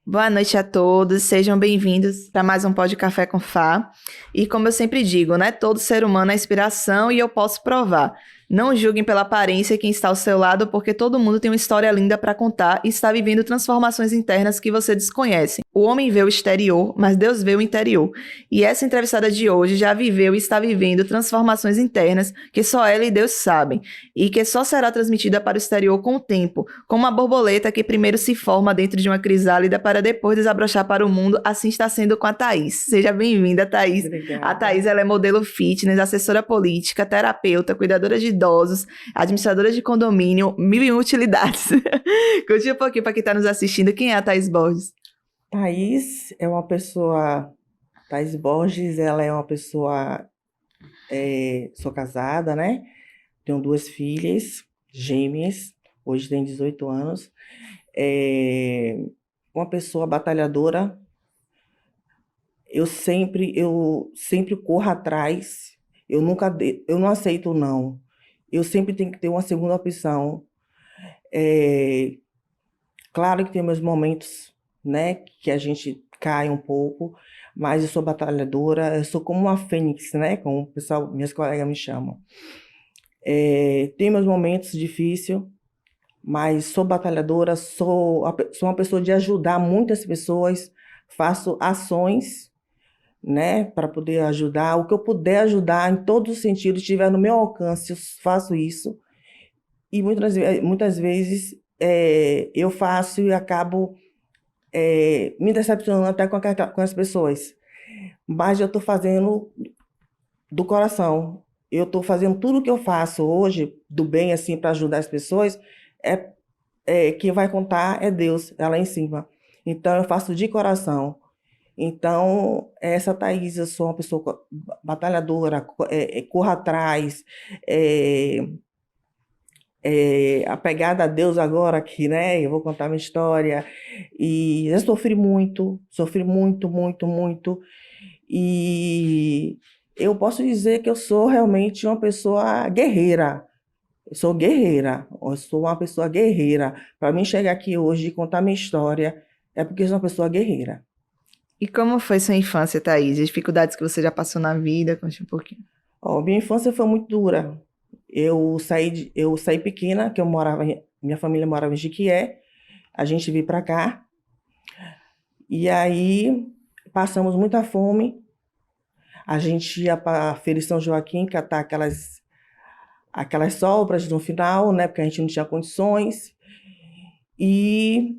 Boa noite a todos, sejam bem-vindos para mais um Pod Café com Fá. E como eu sempre digo, né, todo ser humano é inspiração e eu posso provar. Não julguem pela aparência quem está ao seu lado, porque todo mundo tem uma história linda para contar e está vivendo transformações internas que você desconhece. O homem vê o exterior, mas Deus vê o interior. E essa entrevistada de hoje já viveu e está vivendo transformações internas que só ela e Deus sabem, e que só será transmitida para o exterior com o tempo, como uma borboleta que primeiro se forma dentro de uma crisálida para depois desabrochar para o mundo. Assim está sendo com a Thaís. Seja bem-vinda, Thaís. Obrigada. A Thaís, ela é modelo fitness, assessora política, terapeuta, cuidadora de idosos, administradora de condomínio, mil e um utilidades. Conte um pouquinho para quem está nos assistindo. Quem é a Thaís Borges? Thaís é uma pessoa... Thaís Borges, ela é uma pessoa... sou casada, né? Tenho 2 filhas, gêmeas. Hoje tem 18 anos. Uma pessoa batalhadora. Eu sempre corro atrás. Eu não aceito não. Eu sempre tenho que ter uma segunda opção. Claro que tem meus momentos, né, que a gente cai um pouco, mas eu sou batalhadora, eu sou como uma fênix, né, como o pessoal, minhas colegas me chamam. Tem meus momentos difíceis, mas sou batalhadora, sou uma pessoa de ajudar muitas pessoas, faço ações, né, para poder ajudar, o que eu puder ajudar em todos os sentidos, estiver no meu alcance, eu faço isso. E muitas vezes eu faço e acabo me decepcionando até com as pessoas. Mas eu estou fazendo do coração. Eu estou fazendo tudo o que eu faço hoje, do bem, assim, para ajudar as pessoas. Quem vai contar é Deus, é lá em cima. Então, eu faço de coração. Então, essa Thaís, eu sou uma pessoa batalhadora, corro atrás, apegada a Deus agora aqui, né? Eu vou contar minha história. E eu sofri muito, muito, muito. E eu posso dizer que eu sou realmente uma pessoa guerreira. Eu sou guerreira, eu sou uma pessoa guerreira. Para mim chegar aqui hoje e contar minha história, é porque eu sou uma pessoa guerreira. E como foi sua infância, Thaís? As dificuldades que você já passou na vida? Conte um pouquinho. Minha infância foi muito dura. Eu saí pequena, que minha família morava em Jequié, a gente veio para cá, e aí passamos muita fome. A gente ia para a Feira de São Joaquim catar aquelas sobras no final, né, porque a gente não tinha condições. E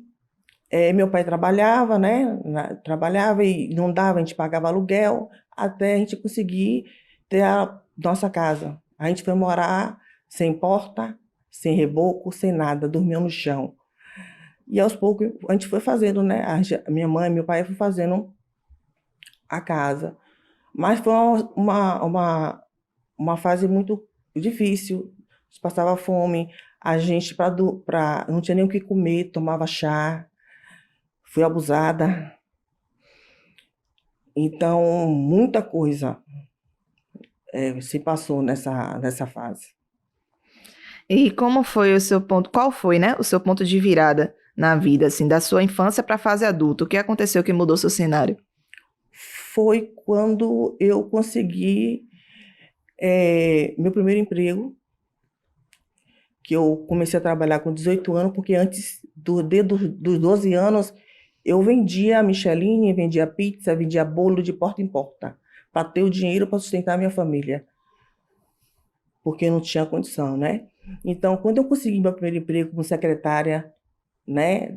meu pai trabalhava, né, trabalhava e não dava, a gente pagava aluguel, até a gente conseguir ter a nossa casa. A gente foi morar sem porta, sem reboco, sem nada, dormia no chão. E aos poucos a gente foi fazendo, né? Minha mãe e meu pai foram fazendo a casa. Mas foi uma fase muito difícil. A gente passava fome, a gente não tinha nem o que comer, tomava chá, fui abusada. Então, muita coisa se passou nessa fase. E como foi o seu ponto? Qual foi, né, o seu ponto de virada na vida, assim, da sua infância para a fase adulta? O que aconteceu que mudou seu cenário? Foi quando eu consegui meu primeiro emprego, que eu comecei a trabalhar com 18 anos, porque antes dos 12 anos eu vendia Micheline, vendia pizza, vendia bolo de porta em porta, para ter o dinheiro para sustentar a minha família, porque eu não tinha condição, né? Então, quando eu consegui meu primeiro emprego como secretária, né,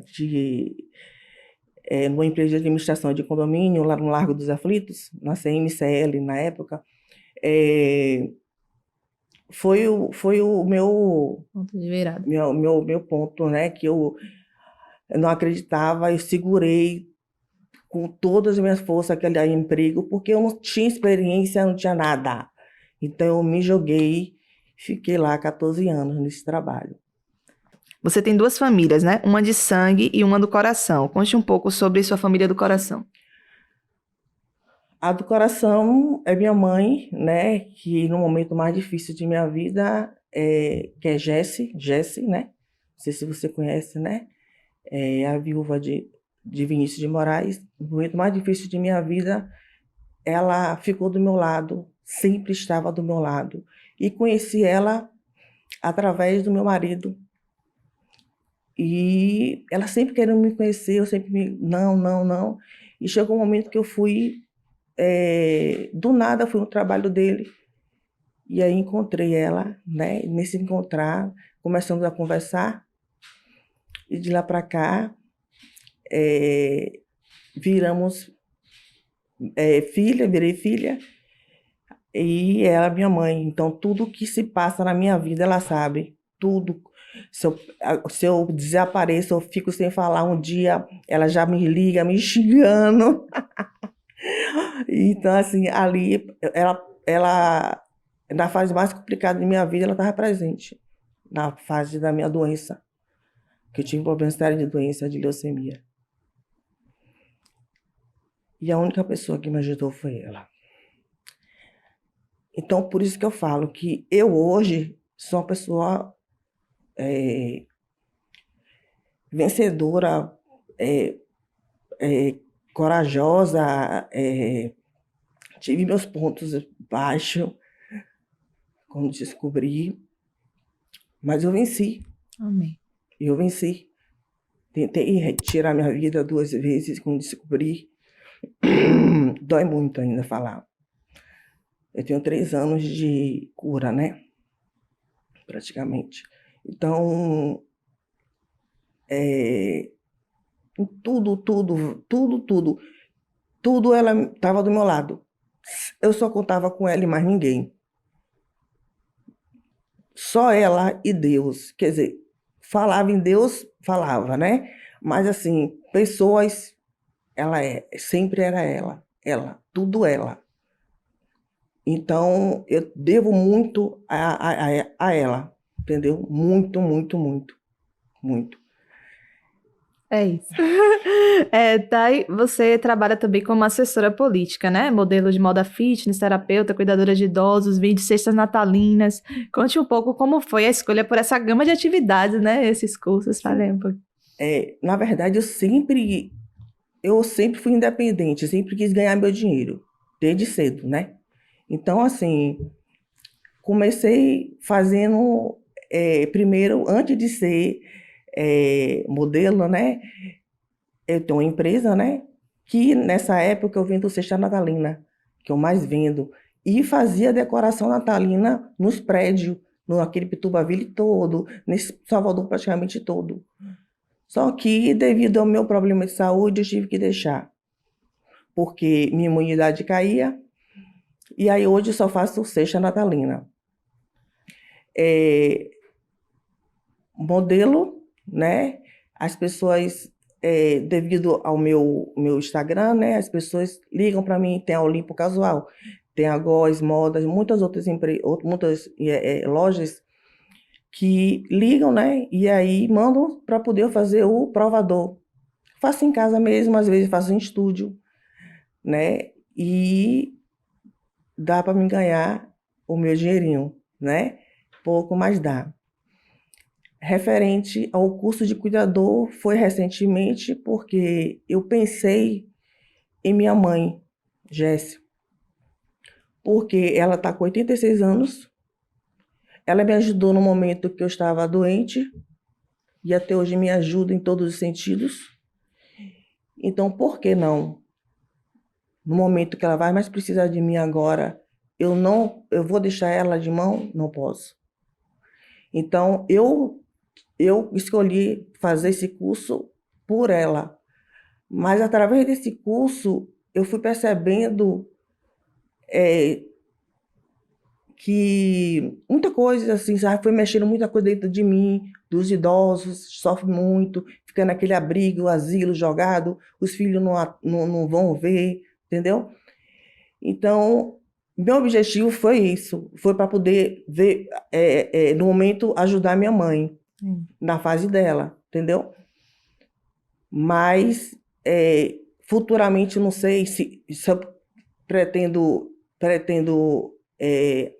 numa empresa de administração de condomínio, lá no Largo dos Aflitos, na CMCL, na época, foi o meu Ponto de virada. meu ponto, né, que eu não acreditava, eu segurei com todas as minhas forças aquele emprego, porque eu não tinha experiência, não tinha nada. Então, eu me joguei, fiquei lá 14 anos nesse trabalho. Você tem 2 famílias, né? Uma de sangue e uma do coração. Conte um pouco sobre sua família do coração. A do coração é minha mãe, né? Que no momento mais difícil de minha vida, que é Jessie, né? Não sei se você conhece, né? É a viúva de Vinícius de Moraes. No momento mais difícil de minha vida, ela ficou do meu lado, sempre estava do meu lado. E conheci ela através do meu marido. E ela sempre querendo me conhecer, eu sempre não, não, não. E chegou um momento que eu fui, do nada, fui no trabalho dele. E aí encontrei ela, né? Nesse encontrar, começamos a conversar. E de lá para cá, viramos virei filha. E ela é minha mãe. Então, tudo que se passa na minha vida, ela sabe. Tudo. Se eu desapareço, eu fico sem falar um dia, ela já me liga, me xingando. Então, assim, ali, na fase mais complicada da minha vida, ela estava presente. Na fase da minha doença, que eu tive um problema sério de doença, de leucemia. E a única pessoa que me ajudou foi ela. Então, por isso que eu falo que eu hoje sou uma pessoa vencedora, corajosa, tive meus pontos baixos quando descobri, mas eu venci. Amém. Eu venci. Tentei tirar minha vida 2 vezes quando descobri. Dói muito ainda falar. Eu tenho 3 anos de cura, né? Praticamente. Então, tudo ela estava do meu lado. Eu só contava com ela e mais ninguém. Só ela e Deus. Quer dizer, falava em Deus, falava, né? Mas assim, pessoas, sempre era tudo ela. Então, eu devo muito a ela, entendeu? Muito, muito, muito, muito. É isso. Thay, você trabalha também como assessora política, né? Modelo de moda fitness, terapeuta, cuidadora de idosos, vídeos, cestas natalinas. Conte um pouco como foi a escolha por essa gama de atividades, né? Esses cursos, falei um pouco. Na verdade, eu sempre fui independente, sempre quis ganhar meu dinheiro, desde cedo, né? Então, assim, comecei fazendo, primeiro, antes de ser modelo, né? Eu tenho uma empresa, né? Que nessa época eu vendo cesta natalina, que eu mais vendo, e fazia decoração natalina nos prédios, naquele Pitubaville todo, nesse Salvador praticamente todo. Só que, devido ao meu problema de saúde, eu tive que deixar, porque minha imunidade caía, e aí hoje eu só faço cesta natalina. Modelo, né? As pessoas, devido ao meu Instagram, né? As pessoas ligam para mim, tem a Olimpo Casual, tem a Góes Modas, muitas outras lojas que ligam, né? E aí mandam para poder fazer o provador. Faço em casa mesmo, às vezes faço em estúdio, né? E dá para me ganhar o meu dinheirinho, né? Pouco, mas dá. Referente ao curso de cuidador, foi recentemente porque eu pensei em minha mãe, Jéssica, porque ela está com 86 anos, ela me ajudou no momento que eu estava doente e até hoje me ajuda em todos os sentidos. Então, por que não? No momento que ela vai mais precisar de mim agora, eu vou deixar ela de mão? Não posso. Então, eu escolhi fazer esse curso por ela. Mas, através desse curso, eu fui percebendo que muita coisa, assim, sabe, foi mexendo muita coisa dentro de mim, dos idosos, sofre muito, fica naquele abrigo, asilo, jogado, os filhos não vão ver, entendeu? Então, meu objetivo foi isso, foi para poder ver, no momento, ajudar minha mãe, na fase dela, entendeu? Mas, futuramente, não sei se eu pretendo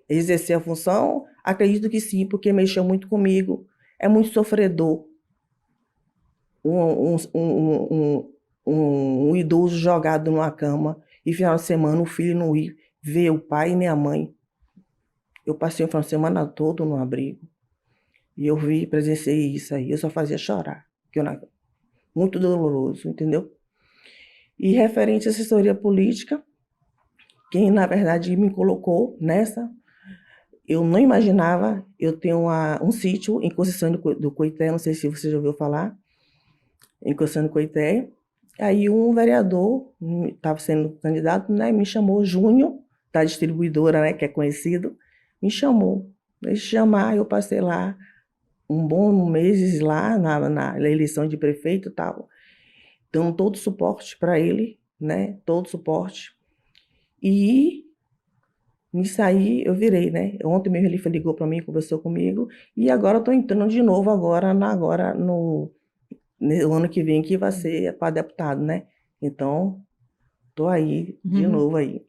exercer a função? Acredito que sim, porque mexeu muito comigo. É muito sofredor um, um, um, um idoso jogado numa cama e final de semana o filho não ir ver o pai nem a mãe. Eu passei o final de semana todo no abrigo e eu presenciei isso aí. Eu só fazia chorar. Muito doloroso, entendeu? E referente à assessoria política, quem na verdade me colocou nessa, eu não imaginava. Eu tenho um sítio em Conceição do Coité, não sei se você já ouviu falar, em Conceição do Coité. Aí um vereador estava sendo candidato, né, me chamou, Júnior, da distribuidora, né, que é conhecido, me chamou. Ele chamar, eu passei lá um bom meses lá na eleição de prefeito e tal, dando todo o suporte para ele, né, todo o suporte. E nisso aí eu virei, né? Ontem mesmo ele ligou para mim, conversou comigo, e agora eu estou entrando de novo no ano que vem, que vai ser para deputado, né? Então, estou aí de novo aí.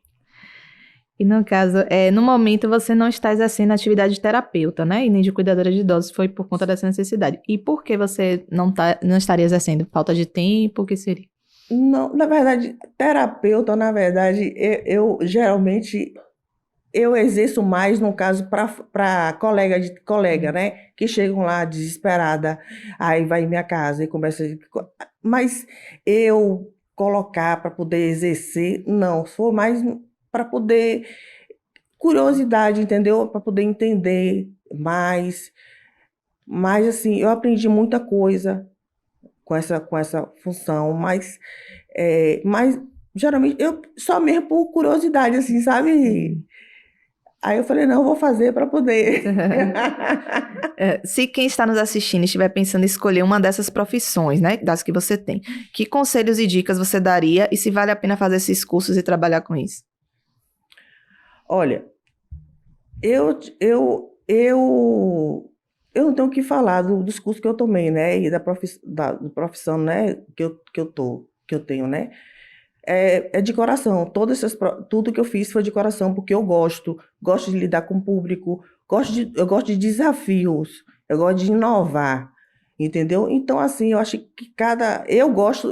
E no caso, no momento você não está exercendo a atividade de terapeuta, né? E nem de cuidadora de idosos, foi por conta dessa necessidade. E por que você não estaria exercendo? Falta de tempo, o que seria? Não, na verdade, terapeuta, na verdade, eu geralmente eu exerço mais, no caso, para colega, né? Que chegam lá desesperada, aí vai em minha casa e começa. Mas eu colocar para poder exercer, não, sou mais para poder curiosidade, entendeu? Para poder entender mais. Mas assim, eu aprendi muita coisa com essa função, mas geralmente eu só mesmo por curiosidade, assim, sabe? Aí eu falei, não, eu vou fazer para poder. Se quem está nos assistindo estiver pensando em escolher uma dessas profissões, né, das que você tem, que conselhos e dicas você daria e se vale a pena fazer esses cursos e trabalhar com isso? Olha, eu não tenho o que falar dos cursos que eu tomei, né? E da profissão, né? Que eu tenho, né? É de coração. Tudo que eu fiz foi de coração, porque eu gosto de lidar com o público, eu gosto de desafios, eu gosto de inovar, entendeu? Então, assim, eu acho que eu gosto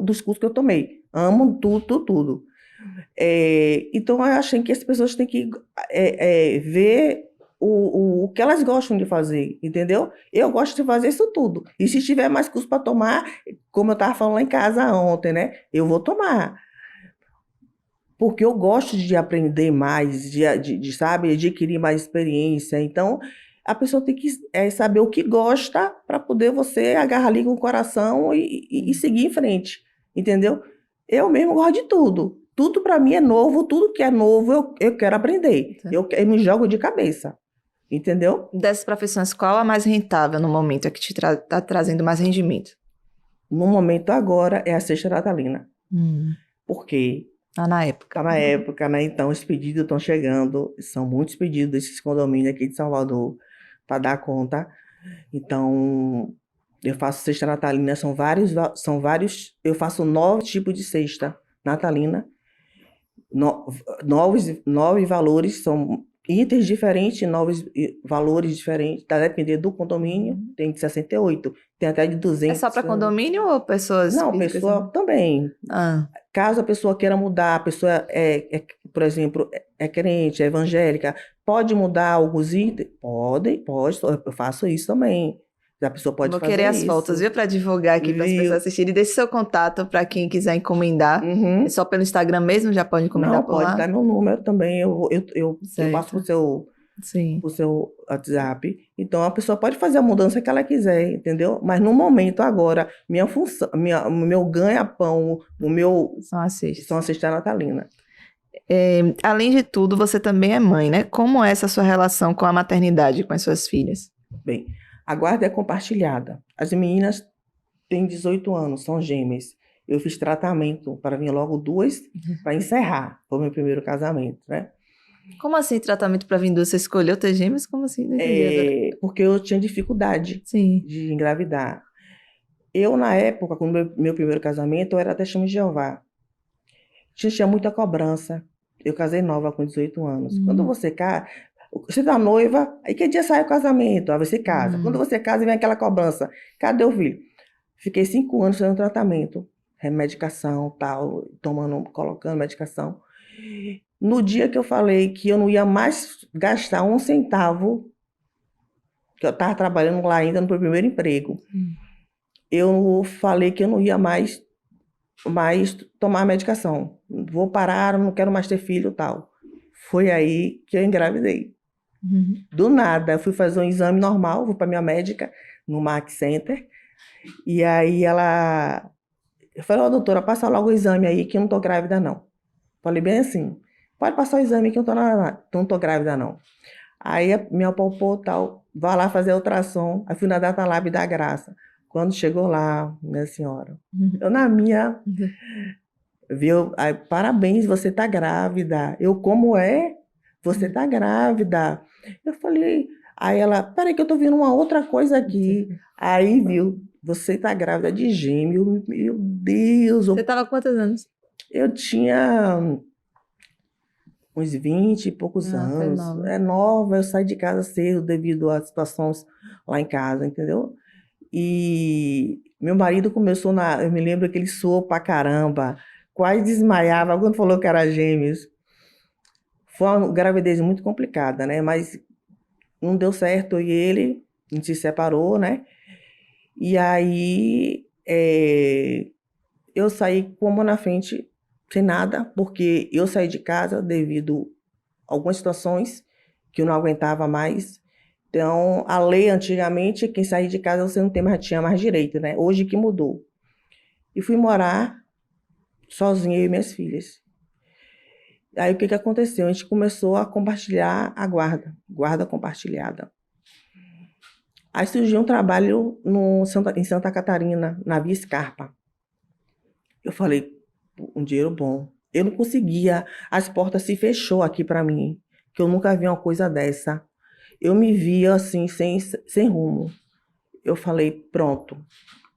dos cursos que eu tomei. Amo tudo, tudo, tudo. Então, eu acho que as pessoas têm que ver o que elas gostam de fazer, entendeu? Eu gosto de fazer isso tudo. E se tiver mais curso para tomar, como eu estava falando lá em casa ontem, né? Eu vou tomar. Porque eu gosto de aprender mais, sabe, adquirir mais experiência. Então, a pessoa tem que saber o que gosta para poder você agarrar ali com o coração e seguir em frente, entendeu? Eu mesmo gosto de tudo. Tudo para mim é novo, tudo que é novo eu quero aprender. Eu me jogo de cabeça, entendeu? Dessas profissões, qual a mais rentável no momento, a que te está trazendo mais rendimento? No momento agora é a cesta natalina. Por quê? Tá na época. Tá na época, né? Então os pedidos estão chegando, são muitos pedidos desses condomínios aqui de Salvador para dar conta. Então, eu faço cesta natalina, são vários, eu faço 9 tipos de cesta natalina, 9 valores, são itens diferentes, 9 valores diferentes, tá dependendo do condomínio, tem de 68, tem até de 200. É só para condomínio ou pessoas Não, físicas? pessoa também. Caso a pessoa queira mudar, a pessoa por exemplo, é crente, é evangélica, pode mudar alguns itens? Pode, eu faço isso também. A pessoa pode Vou fazer querer as isso. fotos, viu, para divulgar aqui para as pessoas assistirem. Deixe seu contato para quem quiser encomendar. Uhum. É só pelo Instagram mesmo? Já pode encomendar Não, por lá? pode dar meu número também. Eu passo Sim. pro seu WhatsApp. Então a pessoa pode fazer a mudança que ela quiser, entendeu? Mas no momento agora, minha função, o meu ganha-pão, São as cestas. são a cesta natalina. Além de tudo, você também é mãe, né? Como é essa sua relação com a maternidade, com as suas filhas? Bem, a guarda é compartilhada. As meninas têm 18 anos, são gêmeas. Eu fiz tratamento para vir logo 2 para encerrar. Foi meu primeiro casamento, né? Como assim tratamento para vir duas? Você escolheu ter gêmeos? Como assim? Não entendi agora. Porque eu tinha dificuldade Sim. de engravidar. Eu, na época, com o meu primeiro casamento, eu era Testemunha de Jeová. tinha muita cobrança. Eu casei nova com 18 anos. Quando você casa, você tá noiva, aí que dia sai o casamento? Aí você casa. Quando você casa, vem aquela cobrança. Cadê o filho? Fiquei 5 anos fazendo tratamento, medicação, tal, tomando, colocando medicação. No dia que eu falei que eu não ia mais gastar um centavo, que eu estava trabalhando lá ainda no meu primeiro emprego, eu falei que eu não ia mais tomar medicação. Vou parar, não quero mais ter filho, tal. Foi aí que eu engravidei. Do nada, eu fui fazer um exame normal, vou para minha médica no Max Center. E aí eu falei, doutora, passa logo o exame aí que eu não tô grávida, não. Falei bem assim, pode passar o exame que eu não tô grávida, não. Aí me apalpou, tal, vai lá fazer ultrassom. Aí fui na Data Lab da Graça. Quando chegou lá, minha senhora, eu na minha, viu? Aí, parabéns, você tá grávida. Eu, como é? Você tá grávida. Eu falei, aí ela, peraí que eu tô vendo uma outra coisa aqui. Aí, viu, você tá grávida de gêmeo. Meu Deus. Você tava com quantos anos? Eu tinha uns 20 e poucos foi anos. nova. É nova, eu saí de casa cedo devido às situações lá em casa, entendeu? E meu marido começou eu me lembro que ele suou pra caramba, quase desmaiava quando falou que era gêmeos. Foi uma gravidez muito complicada, né? Mas não deu certo, eu e ele, a gente se separou, né? E aí eu saí com a mão na frente, sem nada, porque eu saí de casa devido a algumas situações que eu não aguentava mais. Então, a lei antigamente, quem saía de casa você não tinha mais direito, né? Hoje que mudou. E fui morar sozinha, eu e minhas filhas. Aí o que aconteceu? A gente começou a compartilhar a guarda compartilhada. Aí surgiu um trabalho em Santa Catarina, na Via Scarpa. Eu falei, um dinheiro bom. Eu não conseguia, as portas se fechou aqui para mim, que eu nunca vi uma coisa dessa. Eu me via assim, sem rumo. Eu falei, pronto,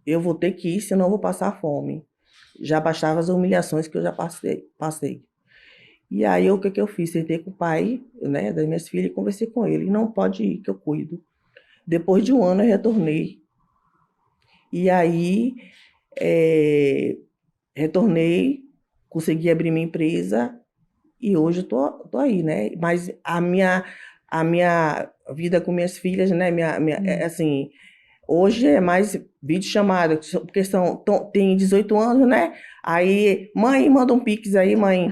eu vou ter que ir, senão eu vou passar fome. Já bastava as humilhações que eu já passei. E aí, o que eu fiz? Sentei com o pai, né, das minhas filhas e conversei com ele. Não pode ir, que eu cuido. Depois de um ano, eu retornei. E aí, retornei, consegui abrir minha empresa e hoje eu tô aí, né? Mas a minha vida com minhas filhas, né, assim, hoje é mais videochamada, porque tem 18 anos, né? Aí, mãe, manda um pix aí, mãe.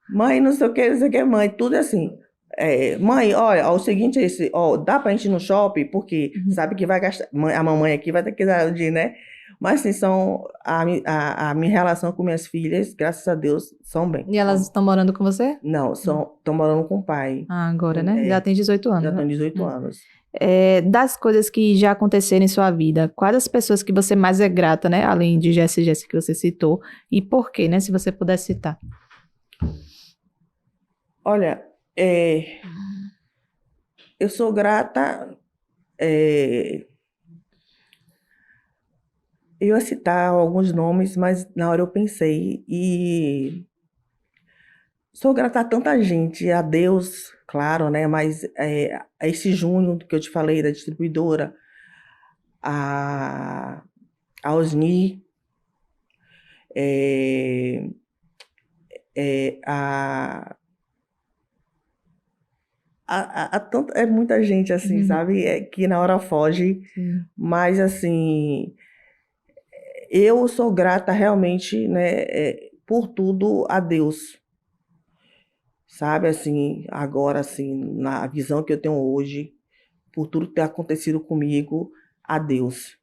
Mãe, não sei o que, não sei o que, mãe, tudo assim. Mãe, olha, o seguinte é esse, dá pra gente ir no shopping, porque sabe que vai gastar, a mamãe aqui vai ter que dar o dinheiro, né? Mas, assim, a minha relação com minhas filhas, graças a Deus, são bem. E elas estão morando com você? Não, estão morando com o pai. Ah, agora, né? Já tem 18 anos. Já né? estão 18 anos. Das coisas que já aconteceram em sua vida, quais as pessoas que você mais é grata, né? Além de Jess e Jess que você citou, e por quê, né? Se você pudesse citar. Olha, eu sou grata. Eu ia citar alguns nomes, mas na hora eu pensei. E sou grata a tanta gente, a Deus, claro, né? Mas a esse Júnior que eu te falei, da distribuidora, a Osni, é muita gente, assim, sabe? Que na hora foge. Mas, assim, eu sou grata realmente, né, por tudo a Deus. Sabe, assim, agora, assim, na visão que eu tenho hoje, por tudo que tem acontecido comigo, a Deus.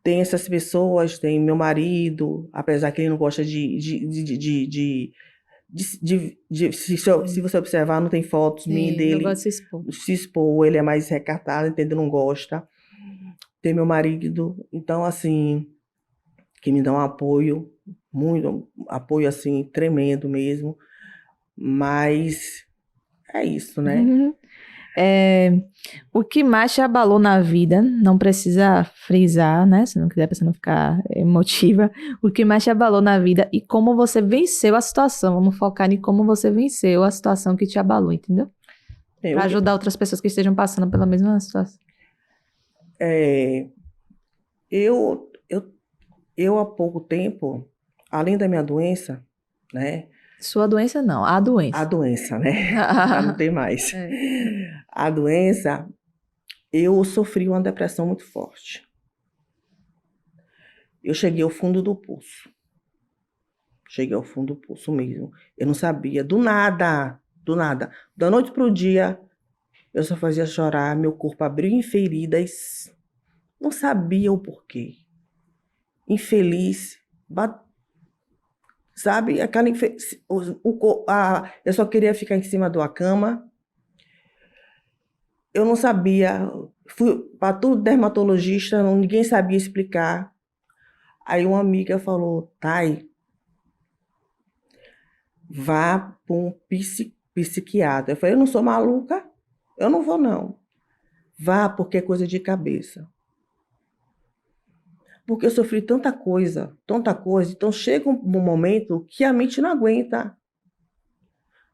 Tem essas pessoas, tem meu marido, apesar que ele não gosta se você observar, não tem fotos minhas Sim, dele. não gosta de se expor. Se expor, ele é mais recatado, entendeu? Não gosta. Tem meu marido, então, assim, que me dá um apoio, muito apoio, assim, tremendo mesmo. Mas é isso, né? O que mais te abalou na vida, não precisa frisar, né? Se não quiser, pra você não ficar emotiva. O que mais te abalou na vida e como você venceu a situação. Vamos focar em como você venceu a situação que te abalou, entendeu? Pra Eu, ajudar outras pessoas que estejam passando pela mesma situação. é, eu, eu, eu há pouco tempo, além da minha doença, né? Sua doença não, a A doença. doença, né? Já não tem mais. É. A doença, eu sofri uma depressão muito forte. Eu cheguei ao fundo do poço. Cheguei ao fundo do poço mesmo. Eu não sabia, do nada, do nada. Da noite para o dia, eu só fazia chorar, meu corpo abriu em feridas. Não sabia o porquê. Infeliz, sabe? Eu só queria ficar em cima de uma cama. Eu não sabia. Fui para todo dermatologista, ninguém sabia explicar. Aí uma amiga falou, Thay, vá para um psiquiatra. Eu falei, eu não sou maluca, eu não vou não. Vá porque é coisa de cabeça. Porque eu sofri tanta coisa, então chega um momento que a mente não aguenta.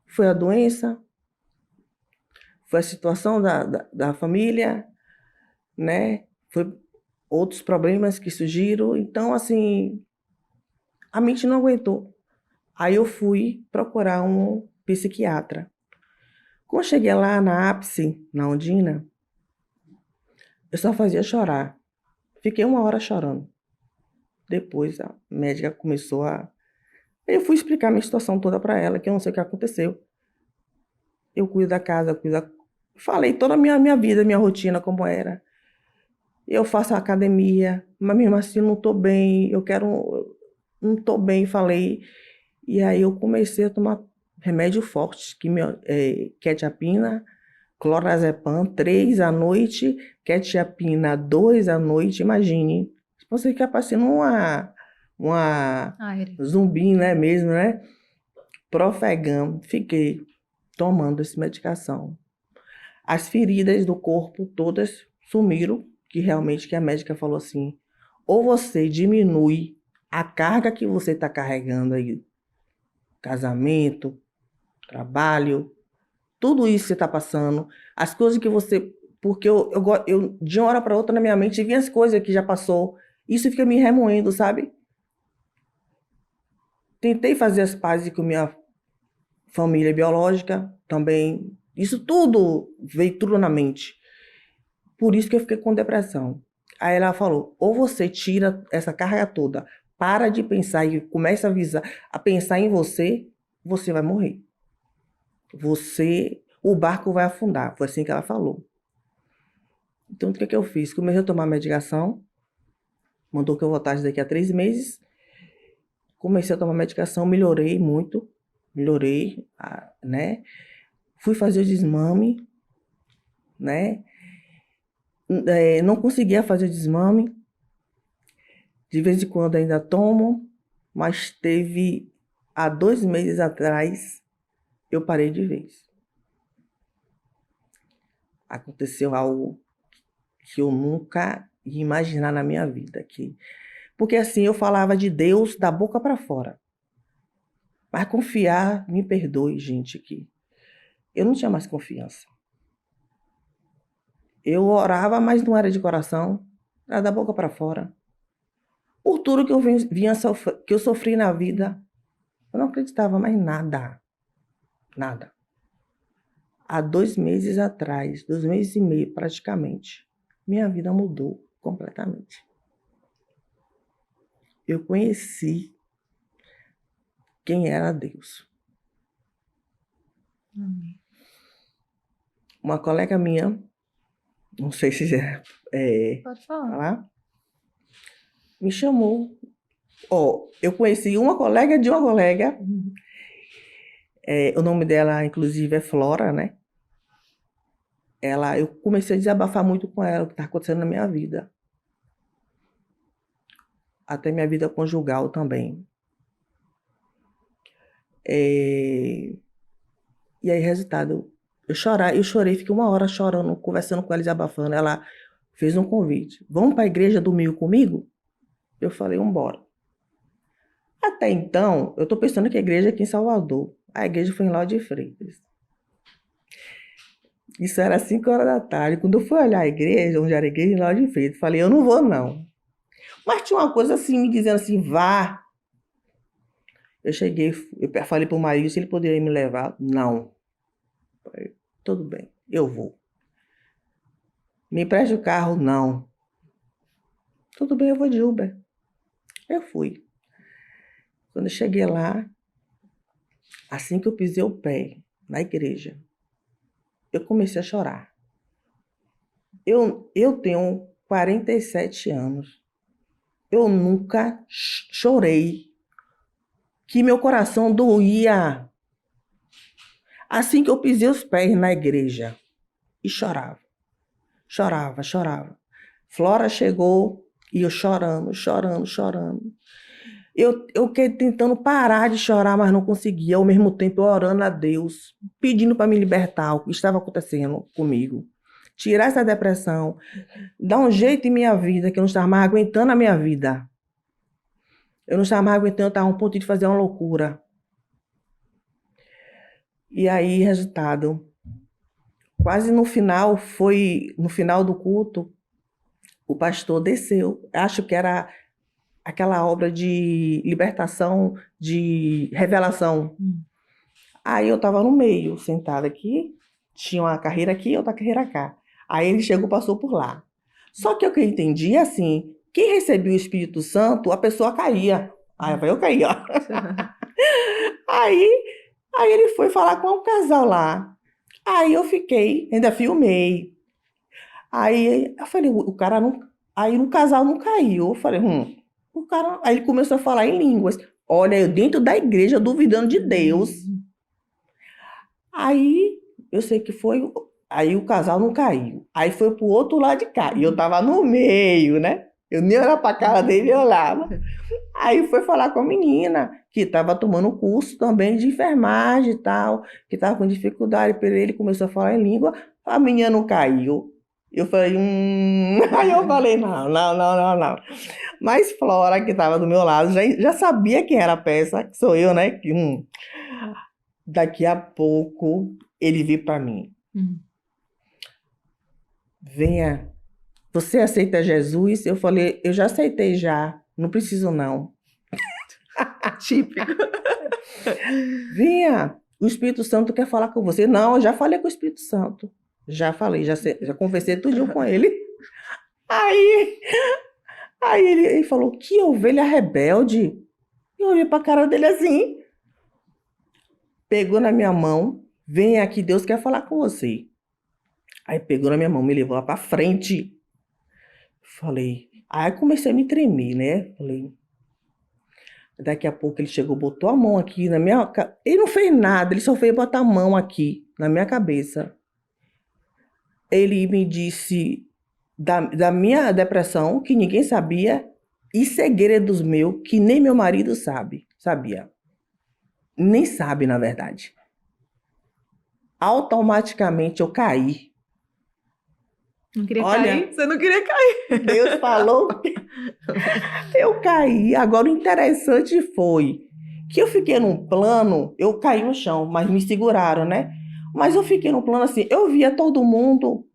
Foi a doença, foi a situação da família, né? Foi outros problemas que surgiram. Então, assim, a mente não aguentou. Aí eu fui procurar um psiquiatra. Quando eu cheguei lá na ápice, na Ondina, eu só fazia chorar. Fiquei 1 hora chorando. Depois a médica começou a... Eu fui explicar minha situação toda para ela, que eu não sei o que aconteceu. Eu cuido da casa, eu cuido da... Falei toda a minha vida, minha rotina, como era. Eu faço academia, mas mesmo assim não estou bem, eu quero... Não estou bem, falei. E aí eu comecei a tomar remédio forte, quetiapina, clorazepam, 3 à noite, quetiapina, 2 à noite, imagine. Você fica parecendo uma Aire. zumbi, né, mesmo, né? Profegam, fiquei tomando essa medicação. As feridas do corpo todas sumiram, que realmente que a médica falou assim, ou você diminui a carga que você está carregando aí, casamento, trabalho, tudo isso que você está passando, as coisas que você... Porque eu de uma hora para outra na minha mente vinha as coisas que já passou, isso fica me remoendo, sabe? Tentei fazer as pazes com minha família biológica também. Isso tudo veio tudo na mente. Por isso que eu fiquei com depressão. Aí ela falou, ou você tira essa carga toda, para de pensar e começa a pensar em você, você vai morrer. O barco vai afundar. Foi assim que ela falou. Então, o que que eu fiz? Comecei a tomar medicação, mandou que eu voltasse daqui a 3 meses. Comecei a tomar medicação, melhorei muito, melhorei, né? Fui fazer o desmame, né? Não conseguia fazer o desmame, de vez em quando ainda tomo, mas há 2 meses atrás, eu parei de vez. Aconteceu algo que eu nunca ia imaginar na minha vida. Porque assim, eu falava de Deus da boca para fora. Mas confiar, me perdoe, gente, que eu não tinha mais confiança. Eu orava, mas não era de coração, era da boca para fora. Por tudo que que eu sofri na vida, eu não acreditava mais nada. Nada. Há 2 meses atrás, 2 meses e meio praticamente, minha vida mudou completamente. Eu conheci quem era Deus. Uma colega minha, não sei se Pode falar. falar, me chamou. Eu conheci uma colega de uma colega. O nome dela, inclusive, é Flora, né? Eu comecei a desabafar muito com ela o que está acontecendo na minha vida. Até minha vida conjugal também. E aí, resultado, Eu chorei, fiquei 1 hora chorando, conversando com ela, desabafando. Ela fez um convite. Vamos para a igreja domingo comigo? Eu falei, vamos embora. Até então, eu estou pensando que a igreja é aqui em Salvador. A igreja foi em Lauro de Freitas. Isso era 5 horas da tarde. Quando eu fui olhar a igreja, onde era a igreja, em Lauro de Freitas, falei, eu não vou não. Mas tinha uma coisa assim, me dizendo assim, vá. Eu cheguei, eu falei para o marido se ele poderia me levar. Não. Falei, tudo bem, eu vou. Me empreste o carro? Não. Tudo bem, eu vou de Uber. Eu fui. Quando eu cheguei lá, assim que eu pisei o pé na igreja, eu comecei a chorar. Eu tenho 47 anos. Eu nunca chorei, que meu coração doía. Assim que eu pisei os pés na igreja e chorava. Chorava, chorava. Flora chegou e eu chorando, chorando, chorando. Eu tentando parar de chorar, mas não conseguia. Ao mesmo tempo, eu orando a Deus, pedindo para me libertar o que estava acontecendo comigo. Tirar essa depressão, dar um jeito em minha vida, que eu não estava mais aguentando a minha vida. Eu não estava mais aguentando, eu estava a um ponto de fazer uma loucura. E aí, resultado, quase no final do culto, o pastor desceu. Acho que era aquela obra de libertação, de revelação. Aí eu estava no meio, sentada aqui, tinha uma carreira aqui e outra carreira cá. Aí ele chegou, passou por lá. Só que o que eu entendi é assim, quem recebia o Espírito Santo, a pessoa caía. Aí eu caí, ó. Aí, aí ele foi falar com um casal lá. Aí eu fiquei, ainda filmei. Aí eu falei, o cara não. Aí o casal não caiu. Eu falei, o cara. Aí ele começou a falar em línguas. Olha, eu dentro da igreja duvidando de Deus. Aí eu sei que foi. Aí o casal não caiu. Aí foi pro outro lado de cá. E eu tava no meio, né? Eu nem olhava pra cara dele e olhava. Aí foi falar com a menina, que estava tomando curso também de enfermagem e tal, que estava com dificuldade. Ele começou a falar em língua, a menina não caiu. Eu falei, Aí eu falei, não, não, não, não, não. Mas Flora, que estava do meu lado, já sabia quem era a peça, que sou eu, né? Que, daqui a pouco ele veio para mim. Venha, você aceita Jesus? Eu falei, eu já aceitei já, não preciso não. Típico. Venha, o Espírito Santo quer falar com você. Não, eu já falei com o Espírito Santo. Já falei, já conversei tudinho com ele. Aí, aí ele falou, que ovelha rebelde. Eu olhei pra cara dele assim. Pegou na minha mão, vem aqui, Deus quer falar com você. Aí pegou na minha mão, me levou lá pra frente. Falei, aí comecei a me tremer, né? Falei, daqui a pouco ele chegou, botou a mão aqui na minha... Ele não fez nada, ele só fez botar a mão aqui na minha cabeça. Ele me disse da minha depressão, que ninguém sabia, e segredos meus, que nem meu marido sabia. Nem sabe, na verdade. Automaticamente eu caí. Não queria Olha, cair? Você não queria cair. Deus falou que eu caí. Agora, o interessante foi que eu fiquei num plano, eu caí no chão, mas me seguraram, né? Mas eu fiquei num plano assim, eu via todo mundo,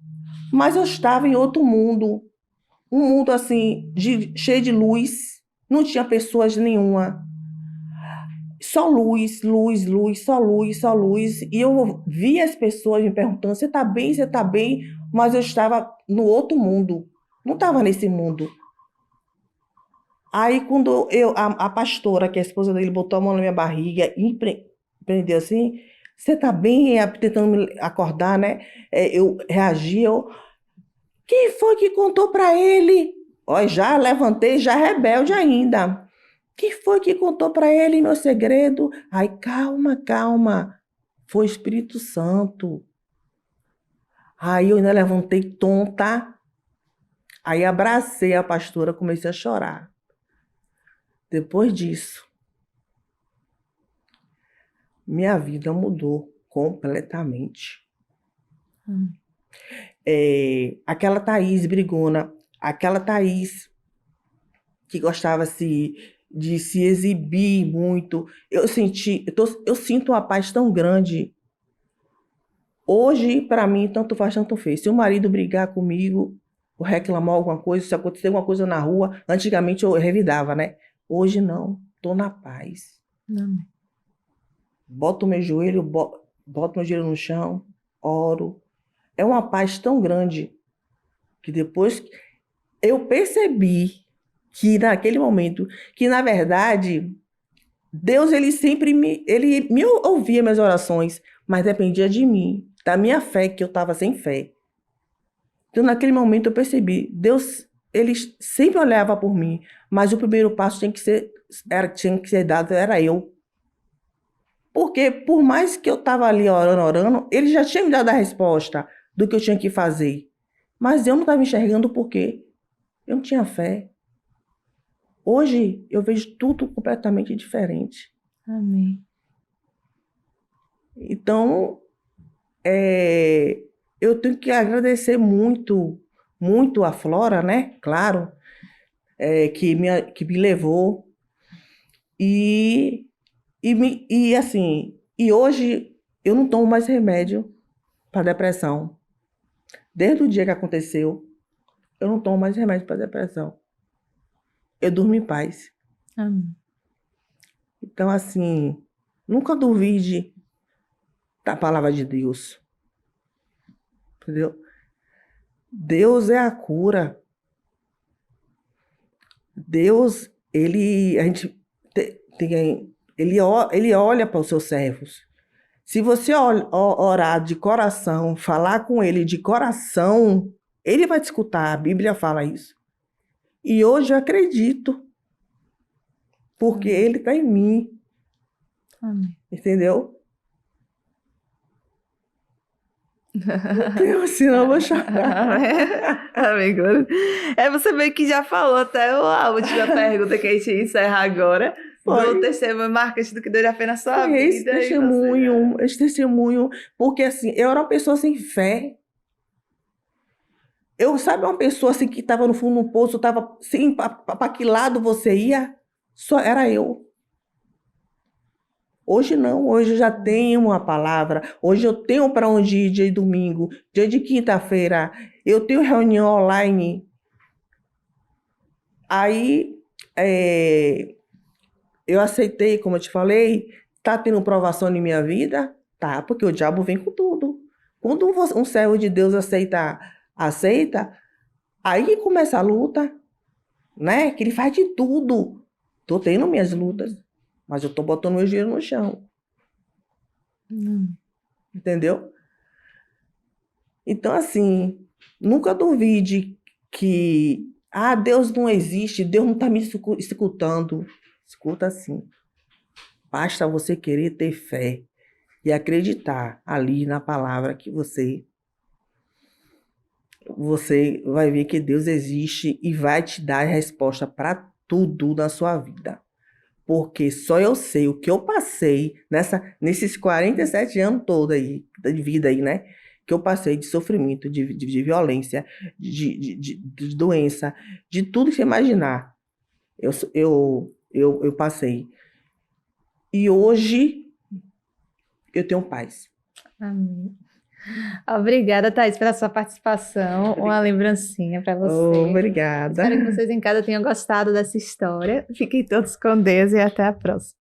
mas eu estava em outro mundo. Um mundo assim, cheio de luz, não tinha pessoas nenhuma. Só luz, luz, luz, só luz, só luz. E eu via as pessoas me perguntando, você tá bem, você tá bem? Mas eu estava no outro mundo, não estava nesse mundo. Aí quando a pastora, que é a esposa dele, botou a mão na minha barriga e prendeu assim, você tá bem? Tentando me acordar, né? Eu reagi, quem foi que contou para ele? Ó, já levantei, já rebelde ainda. Quem foi que contou para ele meu segredo? Ai, calma, calma. Foi o Espírito Santo. Aí eu ainda levantei tonta. Aí abracei a pastora, comecei a chorar. Depois disso, minha vida mudou completamente. Hum. Aquela Thaís brigona, aquela Thaís que gostava de se exibir muito. Eu sinto uma paz tão grande. Hoje, para mim, tanto faz, tanto fez. Se o marido brigar comigo, ou reclamar alguma coisa, se acontecer alguma coisa na rua, antigamente eu revidava, né? Hoje não, tô na paz. Amém. Boto meu joelho, boto meu joelho no chão, oro. É uma paz tão grande que depois eu percebi que naquele momento, que na verdade, Deus ele me ouvia minhas orações, mas dependia de mim, da minha fé, que eu estava sem fé. Então naquele momento eu percebi, Deus, ele sempre olhava por mim, mas o primeiro passo tinha que ser dado, era eu. Porque por mais que eu estava ali orando, ele já tinha me dado a resposta do que eu tinha que fazer. Mas eu não estava enxergando por quê. Eu não tinha fé. Hoje eu vejo tudo completamente diferente. Amém. Então, eu tenho que agradecer muito, muito a Flora, né? Claro, que me levou. E hoje eu não tomo mais remédio para depressão. Desde o dia que aconteceu, eu não tomo mais remédio para depressão. Eu durmo em paz. Amém. Então, assim, nunca duvide da palavra de Deus. Entendeu? Deus é a cura. Deus, ele olha para os seus servos. Se você orar de coração, falar com ele de coração, ele vai te escutar. A Bíblia fala isso. E hoje eu acredito, porque ele está em mim. Amém. Entendeu? Senão eu vou chorar. Amém. Glória. Você meio que já falou até a última pergunta que a gente encerra agora. Do testemunho marcante do que Deus já fez na sua vida. Esse testemunho, porque assim, eu era uma pessoa sem fé. Sabe uma pessoa assim que estava no fundo do poço, estava assim, para que lado você ia? Só era eu. Hoje não, hoje eu já tenho uma palavra, hoje eu tenho para onde ir dia de domingo, dia de quinta-feira, eu tenho reunião online. Aí, eu aceitei, como eu te falei, tá tendo provação em minha vida? Tá, porque o diabo vem com tudo. Quando um servo de Deus aceita, aí que começa a luta, né? Que ele faz de tudo. Tô tendo minhas lutas, mas eu tô botando meu dinheiro no chão. Entendeu? Então, assim, nunca duvide que Deus não existe, Deus não está me escutando. Escuta sim. Basta você querer ter fé e acreditar ali na palavra que você vai ver que Deus existe e vai te dar a resposta para tudo na sua vida. Porque só eu sei o que eu passei nesses 47 anos todos aí, de vida aí, né? Que eu passei de sofrimento, de violência, de doença, de tudo que você imaginar. Eu passei. E hoje eu tenho paz. Amém. Obrigada, Thaís, pela sua participação. Uma lembrancinha para você. Obrigada. Espero que vocês em casa tenham gostado dessa história. Fiquem todos com Deus e até a próxima.